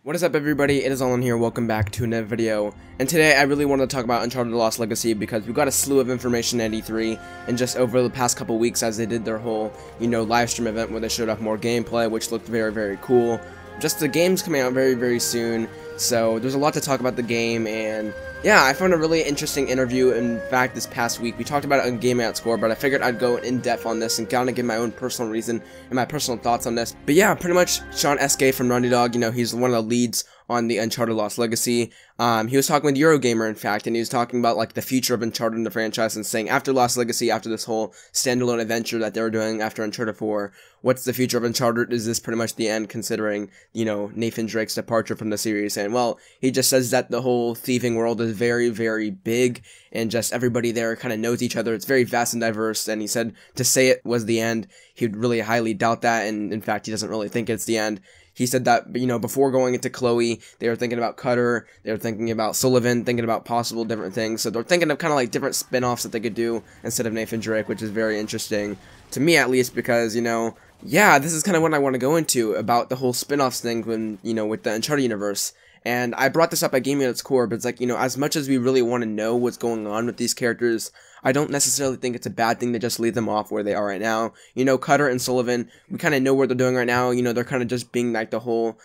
What is up, everybody? It is Olin here. Welcome back to another video. And today I really wanted to talk about Uncharted Lost Legacy because we got a slew of information at E3 and just over the past couple weeks as they did their whole, live stream event where they showed off more gameplay, which looked very, very cool. Just the game's coming out very, very soon, so there's a lot to talk about the game, and yeah, I found a really interesting interview. In fact, this past week, we talked about it on Gaming Out Score, but I figured I'd go in depth on this and kind of give my own personal reason and my personal thoughts on this. But yeah, pretty much Shawn from Naughty Dog, he's one of the leads on the Uncharted Lost Legacy. He was talking with Eurogamer, in fact, and he was talking about like the future of Uncharted in the franchise and saying after Lost Legacy, after this whole standalone adventure that they were doing after Uncharted 4, what's the future of Uncharted? Is this pretty much the end, considering, Nathan Drake's departure from the series? And well, he just says that the whole thieving world is very, very big, and just everybody there kind of knows each other. It's very vast and diverse, and he said to say it was the end, he'd really highly doubt that, and in fact, he doesn't really think it's the end. He said that, before going into Chloe, they were thinking about Cutter, they were thinking about Sullivan, thinking about possible different things. So they're thinking of kind of like different spin-offs that they could do instead of Nathan Drake, which is very interesting to me, at least, because, yeah, this is kind of what I want to go into about the whole spin-offs thing when, with the Uncharted universe. And I brought this up at Gaming at its core, but it's like, as much as we really want to know what's going on with these characters, I don't necessarily think it's a bad thing to just leave them off where they are right now. Cutter and Sullivan, we kind of know what they're doing right now. They're kind of just being like the whole,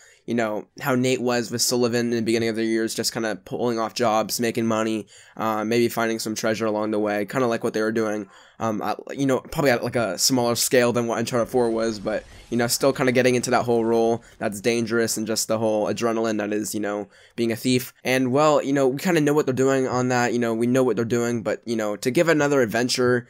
how Nate was with Sullivan in the beginning of their years, just kind of pulling off jobs, making money, maybe finding some treasure along the way, kind of like what they were doing. Probably at like a smaller scale than what Uncharted 4 was, but, still kind of getting into that whole role that's dangerous and just the whole adrenaline that is, being a thief. And, well, we kind of know what they're doing on that, we know what they're doing, but, to give another adventure,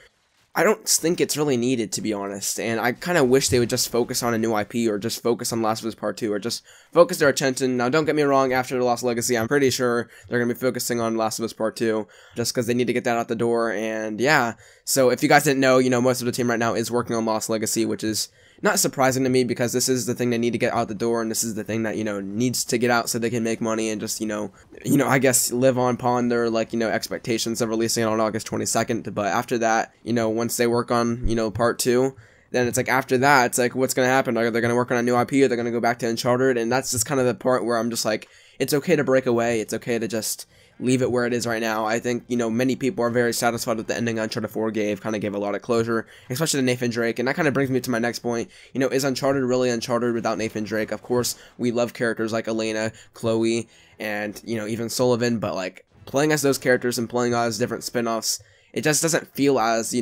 I don't think it's really needed, to be honest, and I kind of wish they would just focus on a new IP, or just focus on Last of Us Part 2, or just focus their attention. Now, don't get me wrong, after the Lost Legacy, I'm pretty sure they're going to be focusing on Last of Us Part 2, just because they need to get that out the door, and yeah. So, if you guys didn't know, most of the team right now is working on Lost Legacy, which is not surprising to me, because this is the thing they need to get out the door, and this is the thing that, needs to get out so they can make money and just, I guess live upon their, expectations of releasing it on August 22nd, but after that, once they work on, Part 2, then it's like, after that, it's like, what's gonna happen? Are they gonna work on a new IP, or they're gonna go back to Uncharted? And that's just kind of the part where I'm just like, it's okay to break away, it's okay to just leave it where it is right now. I think, many people are very satisfied with the ending Uncharted 4 gave, kind of gave a lot of closure, especially to Nathan Drake, and that kind of brings me to my next point. Is Uncharted really Uncharted without Nathan Drake? Of course, we love characters like Elena, Chloe, and, even Sullivan, but, like, playing as those characters and playing as different spin-offs, it just doesn't feel as,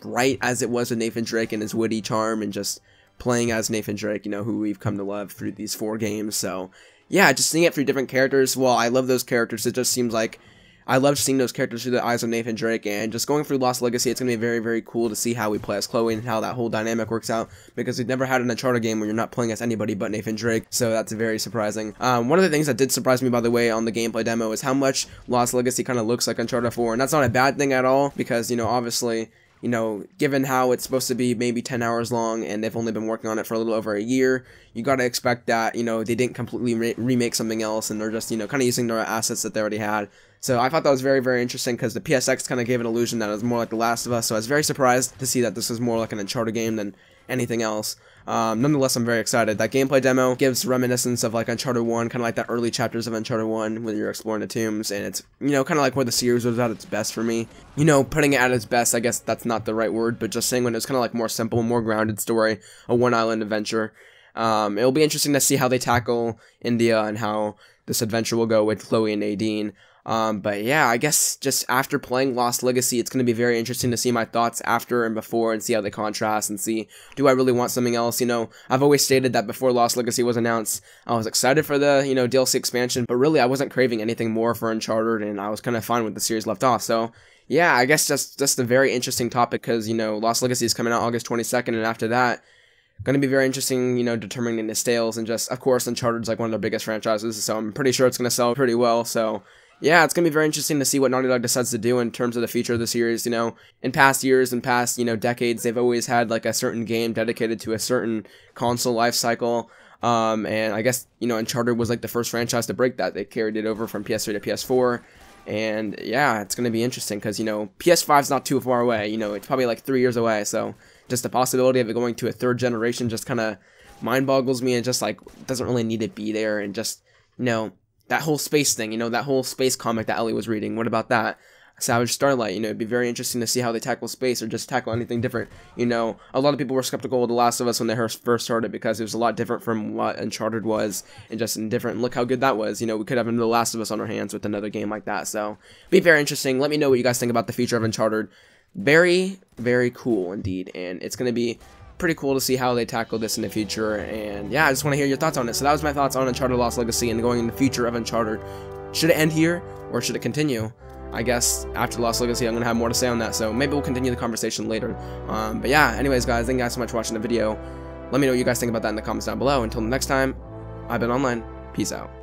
right as it was with Nathan Drake and his witty charm, and just playing as Nathan Drake, who we've come to love through these 4 games, so yeah, just seeing it through different characters. Well, I love those characters. It just seems like I love seeing those characters through the eyes of Nathan Drake, and just going through Lost Legacy, it's going to be very, very cool to see how we play as Chloe and how that whole dynamic works out, because we've never had an Uncharted game where you're not playing as anybody but Nathan Drake, so that's very surprising. One of the things that did surprise me, by the way, on the gameplay demo is how much Lost Legacy kind of looks like Uncharted 4, and that's not a bad thing at all, because, obviously, given how it's supposed to be maybe 10 hours long, and they've only been working on it for a little over a year, you gotta expect that, they didn't completely remake something else, and they're just, kind of using their assets that they already had. So I thought that was very, very interesting, because the PSX kind of gave an illusion that it was more like The Last of Us, so I was very surprised to see that this was more like an Uncharted game than anything else. Nonetheless, I'm very excited. That gameplay demo gives reminiscence of like Uncharted 1, kind of like the early chapters of Uncharted 1 when you're exploring the tombs, and it's, kind of like where the series was at its best for me. Putting it at its best, I guess that's not the right word, but just saying when it was kind of like more simple, more grounded story, a one-island adventure. It'll be interesting to see how they tackle India and how this adventure will go with Chloe and Nadine. But yeah, I guess just after playing Lost Legacy, it's going to be very interesting to see my thoughts after and before, and see how they contrast, and see, do I really want something else? I've always stated that before Lost Legacy was announced, I was excited for the, DLC expansion, but really I wasn't craving anything more for Uncharted, and I was kind of fine with the series left off. So yeah, I guess just a very interesting topic, because, Lost Legacy is coming out August 22nd, and after that, going to be very interesting, determining the sales, and just, of course, Uncharted's like one of their biggest franchises, so I'm pretty sure it's going to sell pretty well, so yeah, it's going to be very interesting to see what Naughty Dog decides to do in terms of the future of the series. In past years and past, decades, they've always had like a certain game dedicated to a certain console life cycle. And I guess, Uncharted was like the first franchise to break that. They carried it over from PS3 to PS4. And yeah, it's going to be interesting because, PS5's not too far away. It's probably like 3 years away. So just the possibility of it going to a third generation just kind of mind boggles me, and just like doesn't really need to be there. And just, you know, that whole space thing, you know, that whole space comic that Ellie was reading, what about that? Savage Starlight, you know, it'd be very interesting to see how they tackle space, or just tackle anything different. You know, a lot of people were skeptical of The Last of Us when they first started, because it was a lot different from what Uncharted was, and just different. Look how good that was. You know, we could have The Last of Us on our hands with another game like that. So, be very interesting. Let me know what you guys think about the future of Uncharted. Very, very cool indeed, and it's going to be pretty cool to see how they tackle this in the future. And yeah, I just want to hear your thoughts on it. So that was my thoughts on Uncharted Lost Legacy and going in the future of Uncharted. Should it end here, or should it continue? I guess after Lost Legacy, I'm going to have more to say on that, so maybe we'll continue the conversation later. But yeah, anyways, guys, thank you guys so much for watching the video. Let me know what you guys think about that in the comments down below. Until next time, I've been Online. Peace out.